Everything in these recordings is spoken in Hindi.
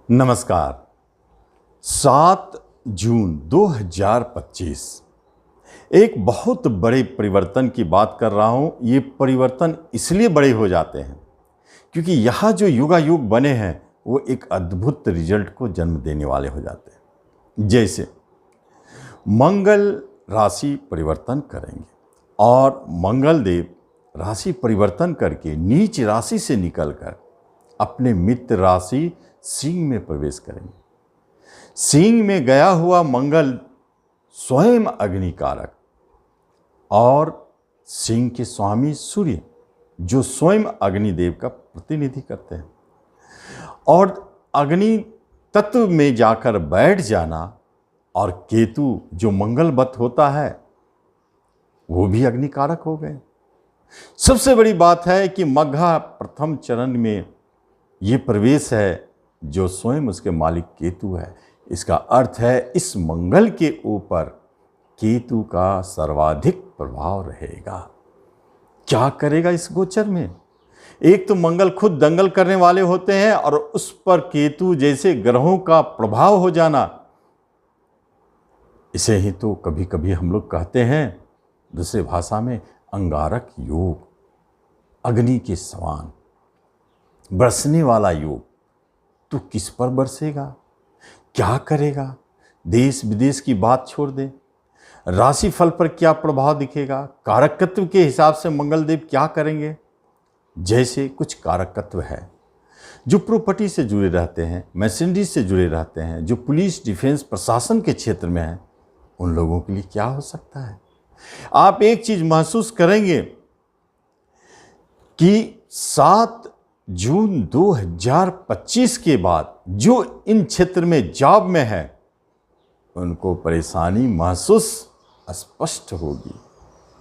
नमस्कार। 7 जून 2025 एक बहुत बड़े परिवर्तन की बात कर रहा हूं। ये परिवर्तन इसलिए बड़े हो जाते हैं क्योंकि यहाँ जो युगायुग बने हैं वो एक अद्भुत रिजल्ट को जन्म देने वाले हो जाते हैं। जैसे मंगल राशि परिवर्तन करेंगे और मंगल देव राशि परिवर्तन करके नीच राशि से निकलकर अपने मित्र राशि सिंह में प्रवेश करेंगे। सिंह में गया हुआ मंगल स्वयं अग्निकारक और सिंह के स्वामी सूर्य जो स्वयं अग्निदेव का प्रतिनिधि करते हैं, और अग्नि तत्व में जाकर बैठ जाना, और केतु जो मंगलवत होता है वो भी अग्निकारक हो गए। सबसे बड़ी बात है कि मघा प्रथम चरण में ये प्रवेश है जो स्वयं उसके मालिक केतु है। इसका अर्थ है इस मंगल के ऊपर केतु का सर्वाधिक प्रभाव रहेगा। क्या करेगा इस गोचर में? एक तो मंगल खुद दंगल करने वाले होते हैं और उस पर केतु जैसे ग्रहों का प्रभाव हो जाना, इसे ही तो कभी कभी हम लोग कहते हैं दूसरे भाषा में अंगारक योग, अग्नि के समान बरसने वाला योग। तो किस पर बरसेगा, क्या करेगा? देश विदेश की बात छोड़ दें, राशि फल पर क्या प्रभाव दिखेगा, कारकत्व के हिसाब से मंगलदेव क्या करेंगे। जैसे कुछ कारकत्व है जो प्रॉपर्टी से जुड़े रहते हैं, मशीनरी से जुड़े रहते हैं, जो पुलिस डिफेंस प्रशासन के क्षेत्र में है, उन लोगों के लिए क्या हो सकता है। आप एक चीज महसूस करेंगे कि 7 जून 2025 के बाद जो इन क्षेत्र में जॉब में है उनको परेशानी महसूस स्पष्ट होगी,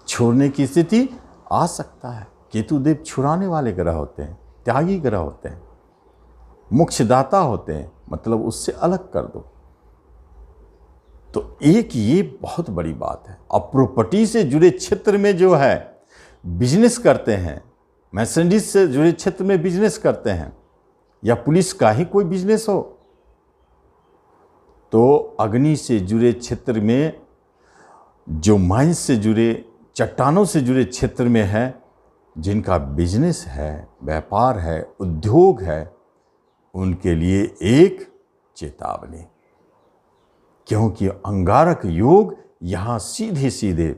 छोड़ने की स्थिति आ सकता है। केतुदेव छुड़ाने वाले ग्रह होते हैं, त्यागी ग्रह होते हैं, मोक्षदाता होते हैं, मतलब उससे अलग कर दो। तो एक ये बहुत बड़ी बात है। और प्रॉपर्टी से जुड़े क्षेत्र में जो है बिजनेस करते हैं, मैसेंडीज से जुड़े क्षेत्र में बिजनेस करते हैं, या पुलिस का ही कोई बिजनेस हो, तो अग्नि से जुड़े क्षेत्र में, जो माइंस से जुड़े, चट्टानों से जुड़े क्षेत्र में है, जिनका बिजनेस है, व्यापार है, उद्योग है, उनके लिए एक चेतावनी। क्योंकि अंगारक योग यहाँ सीधे सीधे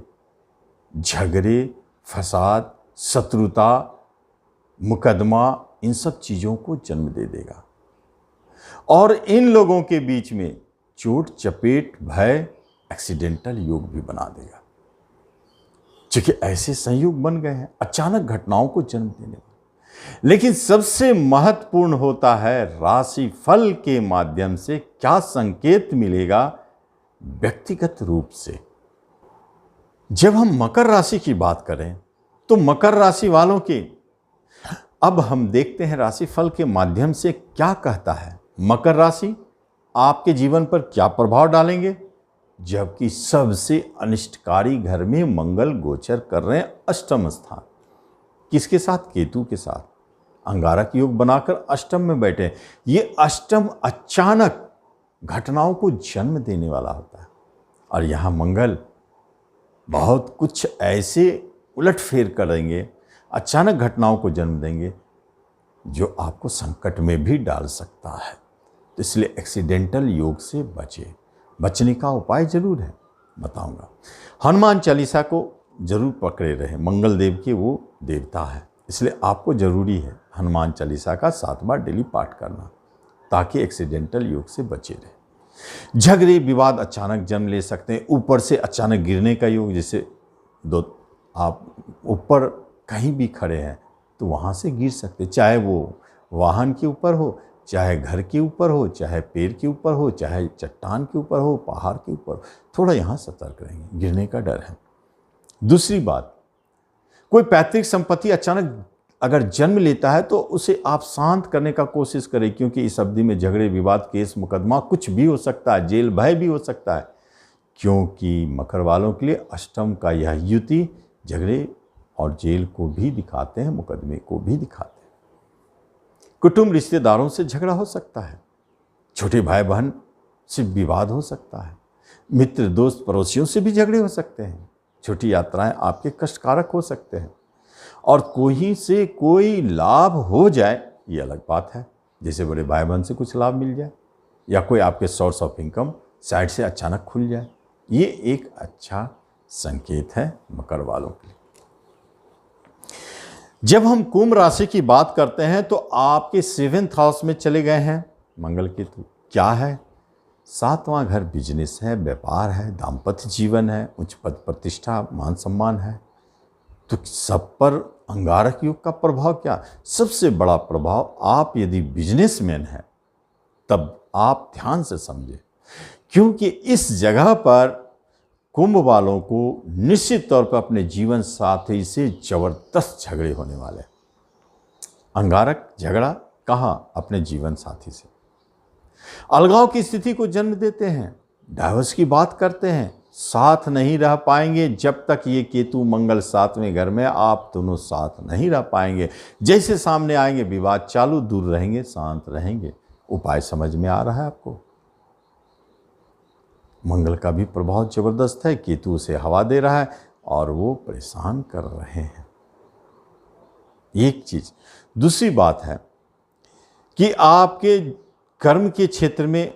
झगड़े, फसाद, शत्रुता, मुकदमा, इन सब चीज़ों को जन्म दे देगा और इन लोगों के बीच में चोट चपेट, भय, एक्सीडेंटल योग भी बना देगा। क्योंकि ऐसे संयोग बन गए हैं अचानक घटनाओं को जन्म देने वाले। लेकिन सबसे महत्वपूर्ण होता है राशि फल के माध्यम से क्या संकेत मिलेगा व्यक्तिगत रूप से। जब हम मकर राशि की बात करें तो मकर राशि वालों के अब हम देखते हैं राशि फल के माध्यम से क्या कहता है। मकर राशि आपके जीवन पर क्या प्रभाव डालेंगे, जबकि सबसे अनिष्टकारी घर में मंगल गोचर कर रहे हैं अष्टम स्थान। किसके साथ? केतु के साथ। अंगारक योग बनाकर अष्टम में बैठे। ये अष्टम अचानक घटनाओं को जन्म देने वाला होता है और यहाँ मंगल बहुत कुछ ऐसे उलटफेर करेंगे, अचानक घटनाओं को जन्म देंगे जो आपको संकट में भी डाल सकता है। तो इसलिए एक्सीडेंटल योग से बचने का उपाय जरूर है, बताऊंगा। हनुमान चालीसा को जरूर पकड़े रहे, मंगल देव के वो देवता है, इसलिए आपको जरूरी है हनुमान चालीसा का 7 बार डेली पाठ करना, ताकि एक्सीडेंटल योग से बचे रहे। झगड़े विवाद अचानक जन्म ले सकते हैं, ऊपर से अचानक गिरने का योग, जैसे आप ऊपर कहीं भी खड़े हैं तो वहाँ से गिर सकते, चाहे वो वाहन के ऊपर हो, चाहे घर के ऊपर हो, चाहे पेड़ के ऊपर हो, चाहे चट्टान के ऊपर हो, पहाड़ के ऊपर हो। थोड़ा यहाँ सतर्क रहेंगे, गिरने का डर है। दूसरी बात, कोई पैतृक संपत्ति अचानक अगर जन्म लेता है तो उसे आप शांत करने का कोशिश करें, क्योंकि इस अवधि में झगड़े विवाद, केस मुकदमा कुछ भी हो सकता है, जेल भय भी हो सकता है। क्योंकि मकर वालों के लिए अष्टम का यह युति झगड़े और जेल को भी दिखाते हैं, मुकदमे को भी दिखाते हैं। कुटुंब रिश्तेदारों से झगड़ा हो सकता है, छोटे भाई बहन से विवाद हो सकता है, मित्र दोस्त पड़ोसियों से भी झगड़े हो सकते हैं, छोटी यात्राएं आपके कष्टकारक हो सकते हैं, और कोई से कोई लाभ हो जाए ये अलग बात है, जैसे बड़े भाई बहन से कुछ लाभ मिल जाए या कोई आपके सोर्स ऑफ इनकम साइड से अचानक खुल जाए, ये एक अच्छा संकेत है मकर वालों के लिए। जब हम कुंभ राशि की बात करते हैं तो आपके 7th हाउस में चले गए हैं मंगल केतु। क्या है? 7वां घर बिजनेस है, व्यापार है, दाम्पत्य जीवन है, उच्च पद प्रतिष्ठा, मान सम्मान है। तो सब पर अंगारक योग का प्रभाव क्या? सबसे बड़ा प्रभाव, आप यदि बिजनेसमैन हैं तब आप ध्यान से समझें, क्योंकि इस जगह पर कुंभ वालों को निश्चित तौर पर अपने जीवन साथी से जबरदस्त झगड़े होने वाले। अंगारक झगड़ा कहाँ? अपने जीवन साथी से। अलगाव की स्थिति को जन्म देते हैं, डाइवोर्स की बात करते हैं, साथ नहीं रह पाएंगे जब तक ये केतु मंगल 7वें घर में, आप दोनों साथ नहीं रह पाएंगे। जैसे सामने आएंगे विवाद चालू, दूर रहेंगे, शांत रहेंगे। उपाय समझ में आ रहा है आपको? मंगल का भी प्रभाव जबरदस्त है, केतु से हवा दे रहा है और वो परेशान कर रहे हैं। एक चीज। दूसरी बात है कि आपके कर्म के क्षेत्र में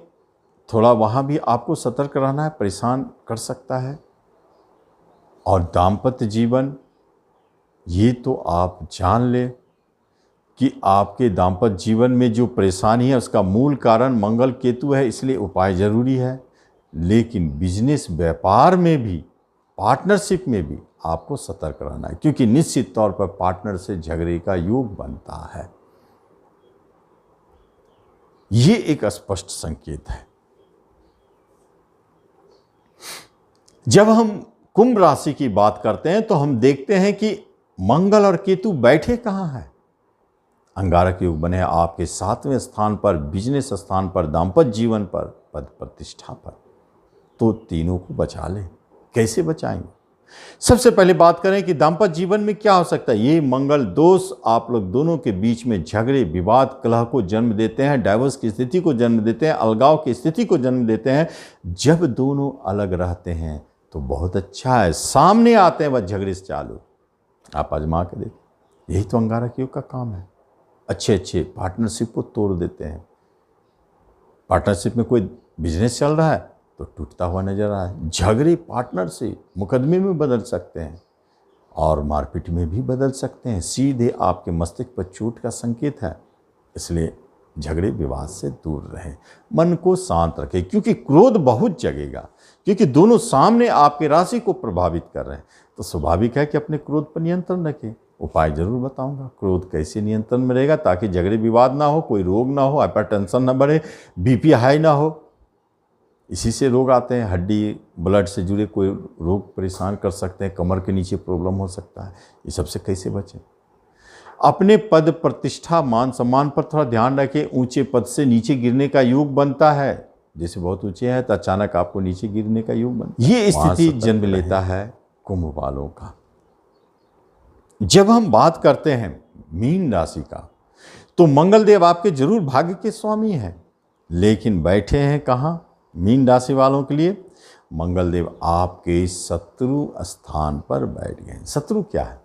थोड़ा वहाँ भी आपको सतर्क रहना है, परेशान कर सकता है। और दाम्पत्य जीवन, ये तो आप जान ले कि आपके दाम्पत्य जीवन में जो परेशानी है उसका मूल कारण मंगल केतु है, इसलिए उपाय जरूरी है। लेकिन बिजनेस व्यापार में भी, पार्टनरशिप में भी आपको सतर्क रहना है, क्योंकि निश्चित तौर पर पार्टनर से झगड़े का योग बनता है। ये एक स्पष्ट संकेत है। जब हम कुंभ राशि की बात करते हैं तो हम देखते हैं कि मंगल और केतु बैठे कहाँ हैं? अंगारक योग बने आपके 7वें स्थान पर, बिजनेस स्थान पर, दाम्पत्य जीवन पर, पद प्रतिष्ठा पर। तो तीनों को बचा ले। कैसे बचाएंगे? सबसे पहले बात करें कि दाम्पत्य जीवन में क्या हो सकता है। ये मंगल दोष आप लोग दोनों के बीच में झगड़े, विवाद, कलह को जन्म देते हैं, डाइवोर्स की स्थिति को जन्म देते हैं, अलगाव की स्थिति को जन्म देते हैं। जब दोनों अलग रहते हैं तो बहुत अच्छा है, सामने आते हैं बस झगड़े से चालू। आप आजमा के देखिए, यही तो अंगारक योग का काम है। अच्छे अच्छे पार्टनरशिप को तोड़ देते हैं। पार्टनरशिप में कोई बिजनेस चल रहा है तो टूटता हुआ नजर आ रहा है। झगड़े पार्टनर से मुकदमे में बदल सकते हैं और मारपीट में भी बदल सकते हैं। सीधे आपके मस्तिष्क पर चोट का संकेत है। इसलिए झगड़े विवाद से दूर रहें, मन को शांत रखें, क्योंकि क्रोध बहुत जगेगा, क्योंकि दोनों सामने आपके राशि को प्रभावित कर रहे हैं। तो स्वाभाविक है कि अपने क्रोध पर नियंत्रण रखें। उपाय जरूर बताऊंगा, क्रोध कैसे नियंत्रण में रहेगा ताकि झगड़े विवाद ना हो, कोई रोग ना हो, हाइपरटेंशन ना बढ़े, बीपी हाई ना हो। इसी से रोग आते हैं, हड्डी ब्लड से जुड़े कोई रोग परेशान कर सकते हैं, कमर के नीचे प्रॉब्लम हो सकता है। ये सबसे कैसे बचें? अपने पद प्रतिष्ठा मान सम्मान पर थोड़ा ध्यान रखें। ऊंचे पद से नीचे गिरने का योग बनता है। जैसे बहुत ऊंचे हैं तो अचानक आपको नीचे गिरने का योग बनता है। ये स्थिति जन्म लेता है कुंभ वालों का। जब हम बात करते हैं मीन राशि का, तो मंगल देव आपके जरूर भाग्य के स्वामी हैं, लेकिन बैठे हैं कहाँ? मीन राशि वालों के लिए मंगल देव आपके शत्रु स्थान पर बैठ गए। शत्रु क्या है?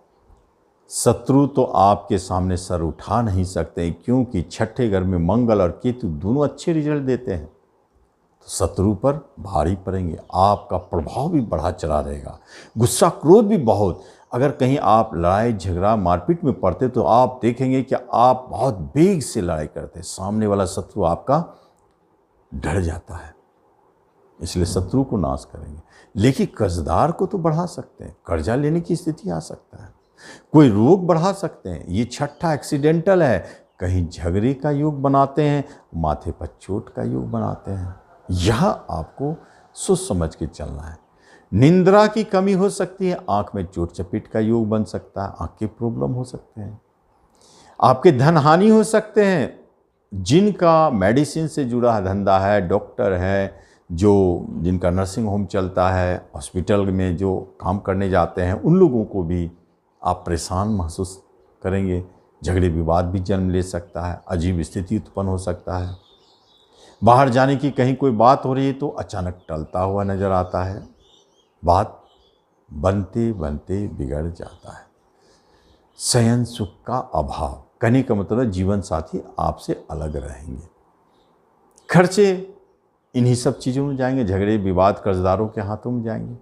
शत्रु तो आपके सामने सर उठा नहीं सकते, क्योंकि छठे घर में मंगल और केतु दोनों अच्छे रिजल्ट देते हैं। तो शत्रु पर भारी पड़ेंगे, आपका प्रभाव भी बढ़ा चला रहेगा, गुस्सा क्रोध भी बहुत। अगर कहीं आप लड़ाई झगड़ा मारपीट में पड़ते तो आप देखेंगे कि आप बहुत वेग से लड़ाई करते, सामने वाला शत्रु आपका डर जाता है। इसलिए शत्रु को नाश करेंगे। लेकिन कर्जदार को तो बढ़ा सकते हैं, कर्जा लेने की स्थिति आ सकता है, कोई रोग बढ़ा सकते हैं। ये छठा एक्सीडेंटल है, कहीं झगड़े का योग बनाते हैं, माथे पर चोट का योग बनाते हैं। यह आपको सोच समझ के चलना है। निंद्रा की कमी हो सकती है, आंख में चोट चपेट का योग बन सकता है, आंख के प्रॉब्लम हो सकते हैं, आपके धन हानि हो सकते हैं। जिनका मेडिसिन से जुड़ा धंधा है, डॉक्टर है, जिनका नर्सिंग होम चलता है, हॉस्पिटल में जो काम करने जाते हैं, उन लोगों को भी आप परेशान महसूस करेंगे। झगड़े विवाद भी जन्म ले सकता है, अजीब स्थिति उत्पन्न हो सकता है। बाहर जाने की कहीं कोई बात हो रही है तो अचानक टलता हुआ नजर आता है। बात बनते बनते बिगड़ जाता है। शयन सुख का अभाव, कहने का मतलब जीवन साथी आपसे अलग रहेंगे। खर्चे इन्हीं सब चीज़ों में जाएंगे। झगड़े विवाद कर्जदारों के हाथों में जाएंगे।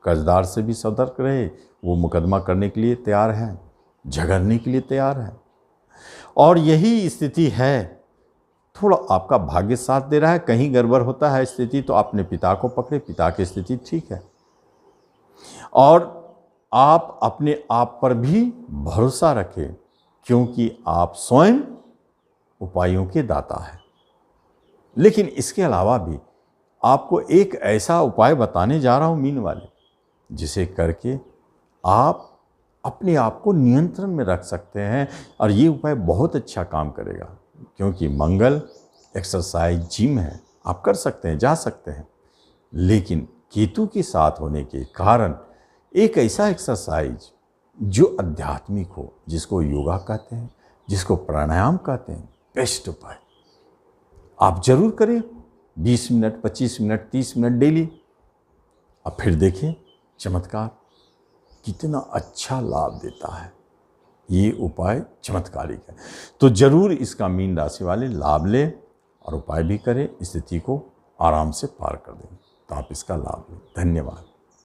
कर्जदार से भी सतर्क रहे, वो मुकदमा करने के लिए तैयार है, झगड़ने के लिए तैयार है। और यही स्थिति है, थोड़ा आपका भाग्य साथ दे रहा है। कहीं गड़बड़ होता है स्थिति तो अपने पिता को पकड़े, पिता की स्थिति ठीक है। और आप अपने आप पर भी भरोसा रखें, क्योंकि आप स्वयं उपायों के दाता हैं। लेकिन इसके अलावा भी आपको एक ऐसा उपाय बताने जा रहा हूं मीन वाले, जिसे करके आप अपने आप को नियंत्रण में रख सकते हैं। और ये उपाय बहुत अच्छा काम करेगा, क्योंकि मंगल एक्सरसाइज जिम है, आप कर सकते हैं, जा सकते हैं। लेकिन केतु के साथ होने के कारण एक ऐसा एक्सरसाइज जो आध्यात्मिक हो, जिसको योगा कहते हैं, जिसको प्राणायाम कहते हैं, बेस्ट उपाय आप जरूर करें। 20 मिनट, 25 मिनट, 30 मिनट डेली। अब फिर देखें चमत्कार कितना अच्छा लाभ देता है। ये उपाय चमत्कारिक है। तो जरूर इसका मीन राशि वाले लाभ लें और उपाय भी करें, स्थिति को आराम से पार कर दें। तो आप इसका लाभ लें। धन्यवाद।